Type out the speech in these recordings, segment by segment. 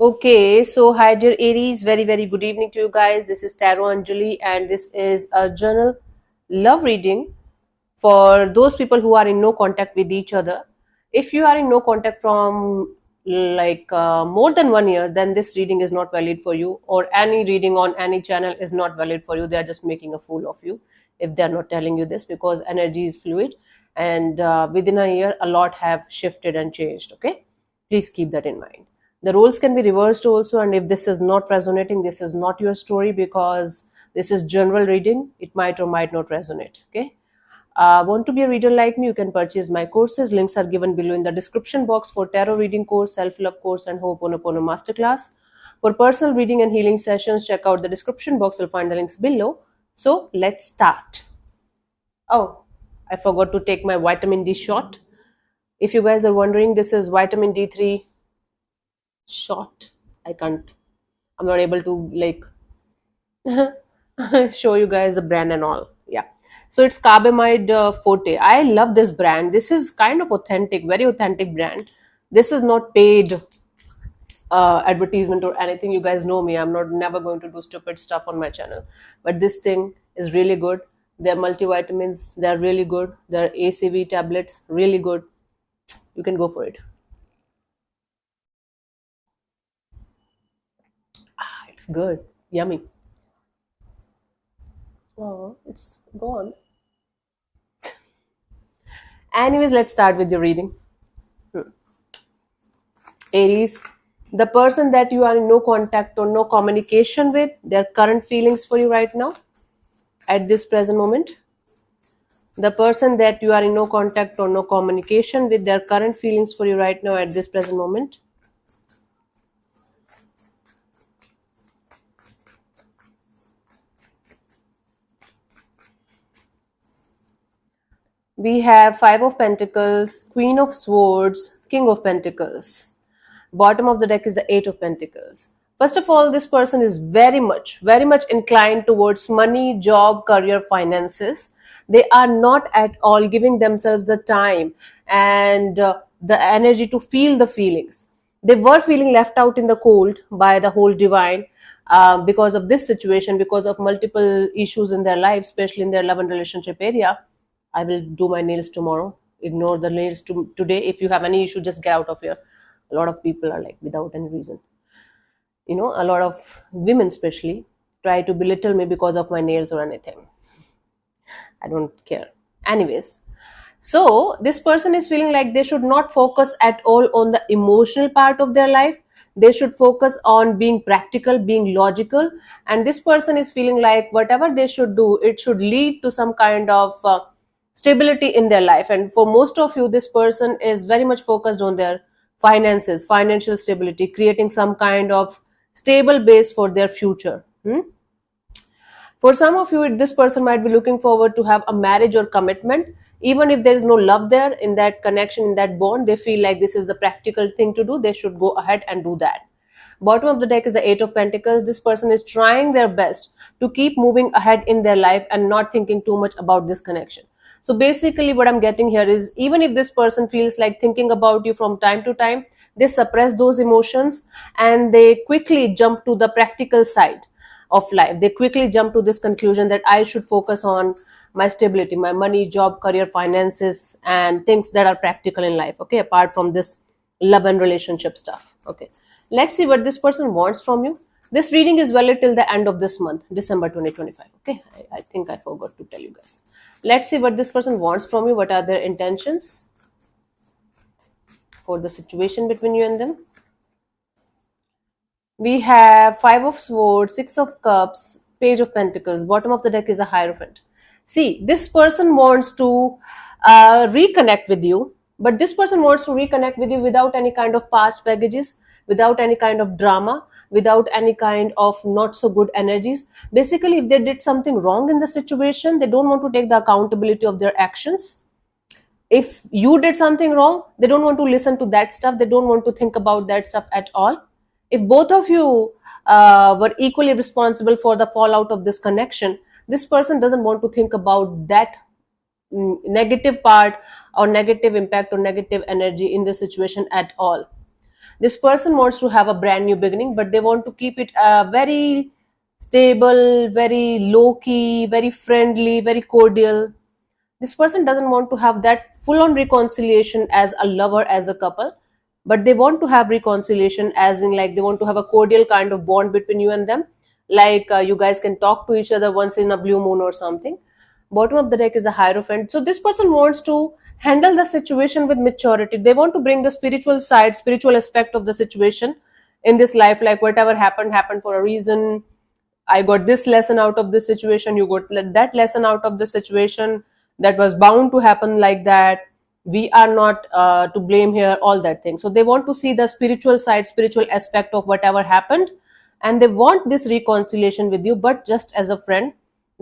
Okay, so hi dear Aries, very good evening to you guys. This is Tarot Anjali, and this is a journal love reading for those people who are in no contact with each other. If you are in no contact from more than 1 year, then this reading is not valid for you, or any reading on any channel is not valid for you. They are just making a fool of you if they are not telling you this, because energy is fluid, and within a year, a lot have shifted and changed. Okay, please keep that in mind. The roles can be reversed also, and if this is not resonating, this is not your story, because this is general reading. It might or might not resonate. Okay, want to be a reader like me? You can purchase my courses. Links are given below in the description box for tarot reading course, self-love course, and Ho'oponopono masterclass. For personal reading and healing sessions, check out the description box. You'll find the links below. So let's start. Oh, I forgot to take my vitamin D shot. If you guys are wondering, this is vitamin D3 shot. I'm not able to show you guys the brand and all. Yeah. So it's Carbamide Forte. I love this brand. This is kind of authentic, very authentic brand. This is not paid advertisement or anything. You guys know me. I'm not never going to do stupid stuff on my channel. But this thing is really good. They're multivitamins. They're really good. They're ACV tablets. Really good. You can go for it. It's good. Yummy. Oh, it's gone. Anyways, let's start with your reading. Aries, the person that you are in no contact or no communication with, their current feelings for you right now, at this present moment. The person that you are in no contact or no communication with, their current feelings for you right now, at this present moment. We have Five of Pentacles, Queen of Swords, King of Pentacles. Bottom of the deck is the Eight of Pentacles. First of all, this person is very much inclined towards money, job, career, finances. They are not at all giving themselves the time and the energy to feel the feelings. They were feeling left out in the cold by the whole divine, because of this situation, because of multiple issues in their life, especially in their love and relationship area. I will do my nails tomorrow. Ignore the nails today. If you have any issue, just get out of here. A lot of people are like without any reason. A lot of women especially try to belittle me because of my nails or anything. I don't care. Anyways, so this person is feeling like they should not focus at all on the emotional part of their life. They should focus on being practical, being logical. And this person is feeling like whatever they should do, it should lead to some kind of stability in their life. And for most of you, this person is very much focused on their finances, financial stability, creating some kind of stable base for their future. For some of you, this person might be looking forward to have a marriage or commitment. Even if there is no love there in that connection, in that bond, they feel like this is the practical thing to do. They should go ahead and do that. Bottom of the deck is the Eight of Pentacles. This person is trying their best to keep moving ahead in their life and not thinking too much about this connection. So basically what I'm getting here is, even if this person feels like thinking about you from time to time, they suppress those emotions and they quickly jump to the practical side of life. They quickly jump to this conclusion that I should focus on my stability, my money, job, career, finances, and things that are practical in life. Okay, apart from this love and relationship stuff. Okay, let's see what this person wants from you. This reading is valid till the end of this month, December 2025. Okay, I think I forgot to tell you guys. Let's see what this person wants from you. What are their intentions for the situation between you and them? We have Five of Swords, Six of Cups, Page of Pentacles. Bottom of the deck is a Hierophant. See, this person wants to reconnect with you, but this person wants to reconnect with you without any kind of past baggages, without any kind of drama, without any kind of not so good energies. Basically, if they did something wrong in the situation, they don't want to take the accountability of their actions. If you did something wrong, they don't want to listen to that stuff. They don't want to think about that stuff at all. If both of you were equally responsible for the fallout of this connection, this person doesn't want to think about that negative part or negative impact or negative energy in the situation at all. This person wants to have a brand new beginning, but they want to keep it very stable, very low key, very friendly, very cordial. This person doesn't want to have that full on reconciliation as a lover, as a couple, but they want to have reconciliation as in like they want to have a cordial kind of bond between you and them, like you guys can talk to each other once in a blue moon or something. Bottom of the deck is a hierophant. So this person wants to handle the situation with maturity. They want to bring the spiritual side, spiritual aspect of the situation in this life, like whatever happened happened for a reason. I got this lesson out of this situation, you got that lesson out of the situation, that was bound to happen like that. We are not to blame here, all that thing. So they want to see the spiritual side, spiritual aspect of whatever happened, and they want this reconciliation with you, but just as a friend,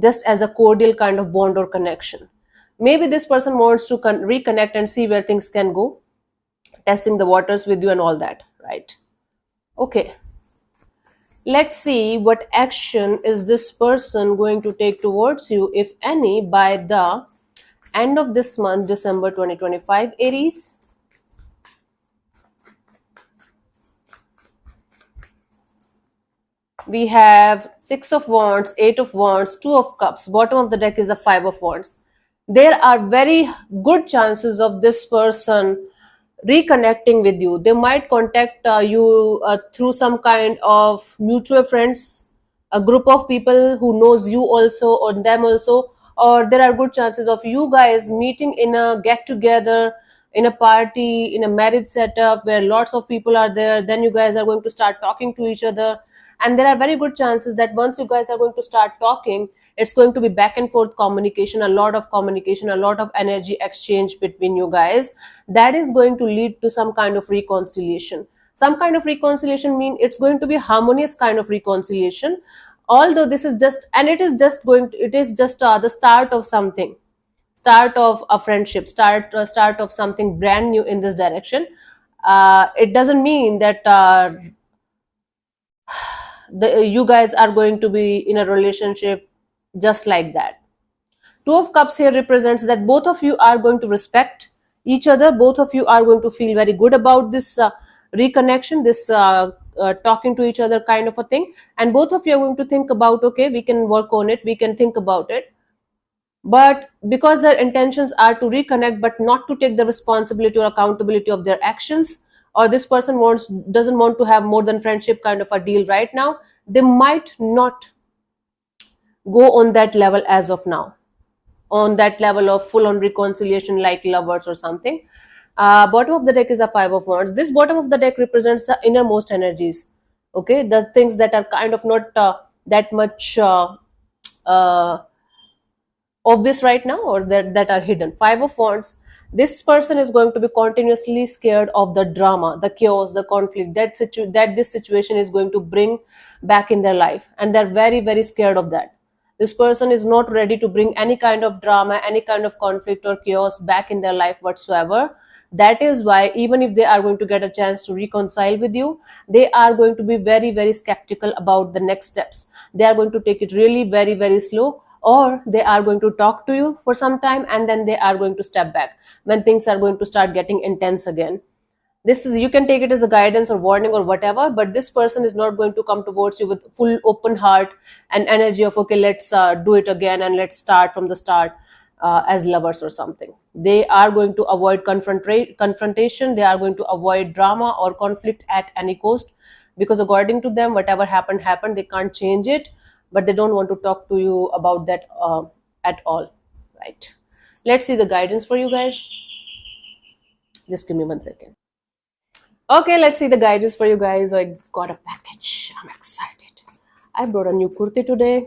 just as a cordial kind of bond or connection. Maybe this person wants to reconnect and see where things can go, testing the waters with you and all that, right? Okay, let's see what action is this person going to take towards you, if any, by the end of this month, December 2025, Aries. We have Six of Wands, Eight of Wands, Two of Cups. Bottom of the deck is a Five of Wands. There are very good chances of this person reconnecting with you. They might contact you through some kind of mutual friends, a group of people who knows you also or them also, or there are good chances of you guys meeting in a get together, in a party, in a marriage setup where lots of people are there. Then you guys are going to start talking to each other, and there are very good chances that once you guys are going to start talking, it's going to be back and forth communication, a lot of communication, a lot of energy exchange between you guys. That is going to lead to some kind of reconciliation. Some kind of reconciliation mean it's going to be harmonious kind of reconciliation. Although this is just, and it is just going to, it is just the start of something, start of a friendship, start of something brand new in this direction. It doesn't mean that you guys are going to be in a relationship just like that. Two of Cups here represents that both of you are going to respect each other. Both of you are going to feel very good about this reconnection, this talking to each other kind of a thing. And both of you are going to think about, okay, we can work on it, we can think about it. But because their intentions are to reconnect, but not to take the responsibility or accountability of their actions, or this person doesn't want to have more than friendship kind of a deal right now, they might not go on that level as of now, on that level of full on reconciliation like lovers or something. Bottom of the deck is a Five of Wands. This bottom of the deck represents the innermost energies, okay, the things that are kind of not that much uh, obvious right now, or that are hidden. Five of Wands, this person is going to be continuously scared of the drama, the chaos, the conflict that this situation is going to bring back in their life, and they're very very scared of that. This person is not ready to bring any kind of drama, any kind of conflict or chaos back in their life whatsoever. That is why even if they are going to get a chance to reconcile with you, they are going to be very very skeptical about the next steps. They are going to take it really very very slow, or they are going to talk to you for some time and then they are going to step back when things are going to start getting intense again. This is, you can take it as a guidance or warning or whatever, but this person is not going to come towards you with full open heart and energy of, okay, let's do it again and let's start from the start as lovers or something. They are going to avoid confrontation. They are going to avoid drama or conflict at any cost, because according to them, whatever happened, they can't change it, but they don't want to talk to you about that at all, right? Let's see the guidance for you guys. Just give me 1 second. Okay, let's see the guidance for you guys. I got a package. I'm excited. I brought a new kurti today.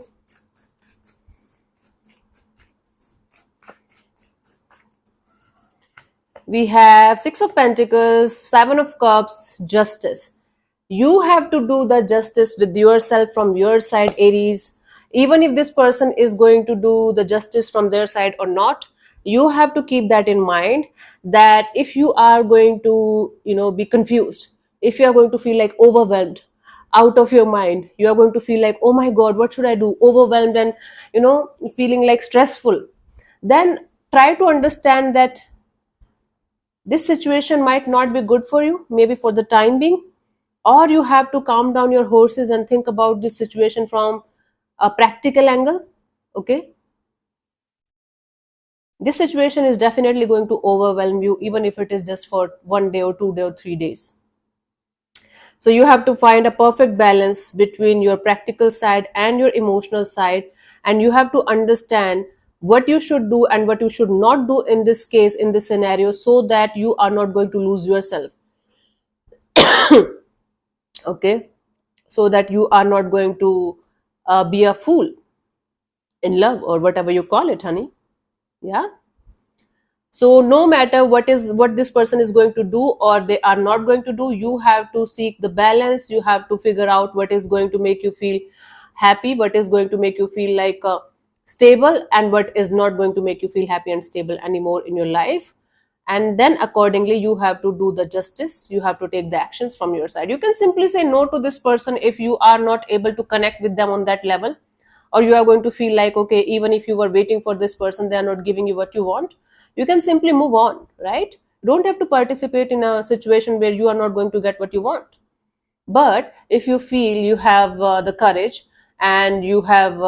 We have Six of Pentacles, Seven of Cups, Justice. You have to do the justice with yourself from your side, Aries. Even if this person is going to do the justice from their side or not, you have to keep that in mind, that if you are going to, be confused, if you are going to feel like overwhelmed, out of your mind, you are going to feel like, oh my god, what should I do, overwhelmed, and feeling like stressful, then try to understand that This situation might not be good for you, maybe for the time being, or you have to calm down your horses and think about this situation from a practical angle. Okay, this situation is definitely going to overwhelm you, even if it is just for 1 day or 2 day or 3 days. So you have to find a perfect balance between your practical side and your emotional side, and you have to understand what you should do and what you should not do in this case, in this scenario, so that you are not going to lose yourself. Okay, so that you are not going to be a fool in love, or whatever you call it, honey. Yeah. So no matter what this person is going to do or they are not going to do, you have to seek the balance. You have to figure out what is going to make you feel happy, what is going to make you feel like stable, and what is not going to make you feel happy and stable anymore in your life. And then accordingly you have to do the justice, you have to take the actions from your side. You can simply say no to this person if you are not able to connect with them on that level, or you are going to feel like, okay, even if you were waiting for this person, they are not giving you what you want. You can simply move on, right? You don't have to participate in a situation where you are not going to get what you want. But if you feel you have the courage and you have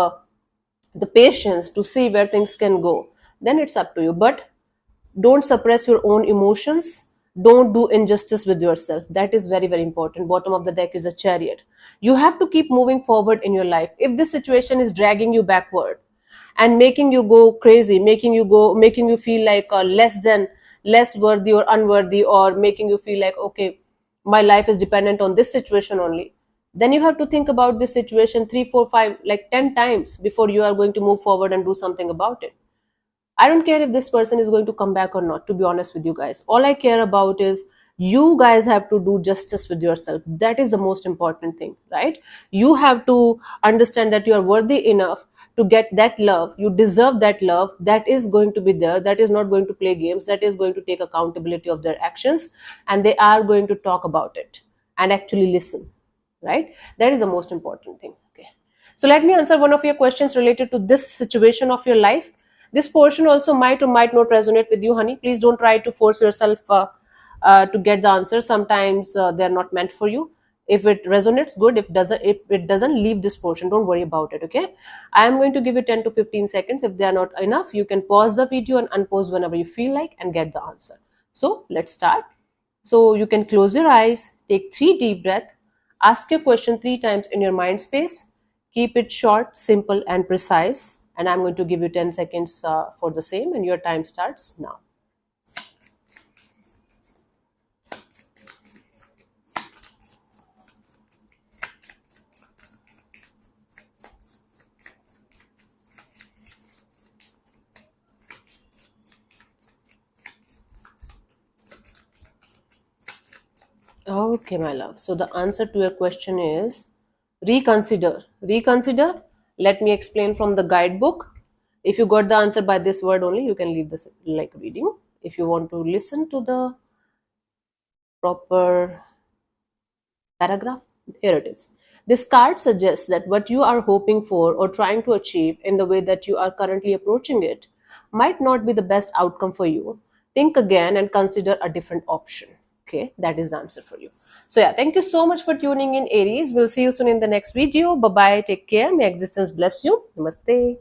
the patience to see where things can go, then it's up to you. But don't suppress your own emotions. Don't do injustice with yourself. That is very, very important. Bottom of the deck is a chariot. You have to keep moving forward in your life. If this situation is dragging you backward and making you go crazy, making you feel like less worthy or unworthy, or making you feel like, okay, my life is dependent on this situation only, then you have to think about this situation 3 4 5 like 10 times before you are going to move forward and do something about it. I don't care if this person is going to come back or not, to be honest with you guys. All I care about is you guys have to do justice with yourself. That is the most important thing, right? You have to understand that you are worthy enough to get that love. You deserve that love that is going to be there, that is not going to play games, that is going to take accountability of their actions, and they are going to talk about it and actually listen, right? That is the most important thing. Okay. So let me answer one of your questions related to this situation of your life. This portion also might or might not resonate with you, honey. Please don't try to force yourself to get the answer. Sometimes they're not meant for you. If it resonates, good. If it doesn't, leave this portion. Don't worry about it. Okay. I am going to give you 10 to 15 seconds. If they are not enough, you can pause the video and unpause whenever you feel like and get the answer. So let's start. So you can close your eyes, take 3 deep breaths, ask your question 3 times in your mind space. Keep it short, simple, and precise. And I'm going to give you 10 seconds for the same, and your time starts now. Okay, my love. So the answer to your question is reconsider. Reconsider. Let me explain from the guidebook. If you got the answer by this word only, you can leave this like reading. If you want to listen to the proper paragraph, here it is. This card suggests that what you are hoping for or trying to achieve in the way that you are currently approaching it might not be the best outcome for you. Think again and consider a different option. Okay, that is the answer for you. So yeah, thank you so much for tuning in, Aries. We'll see you soon in the next video. Bye bye. Take care. May existence bless you. Namaste.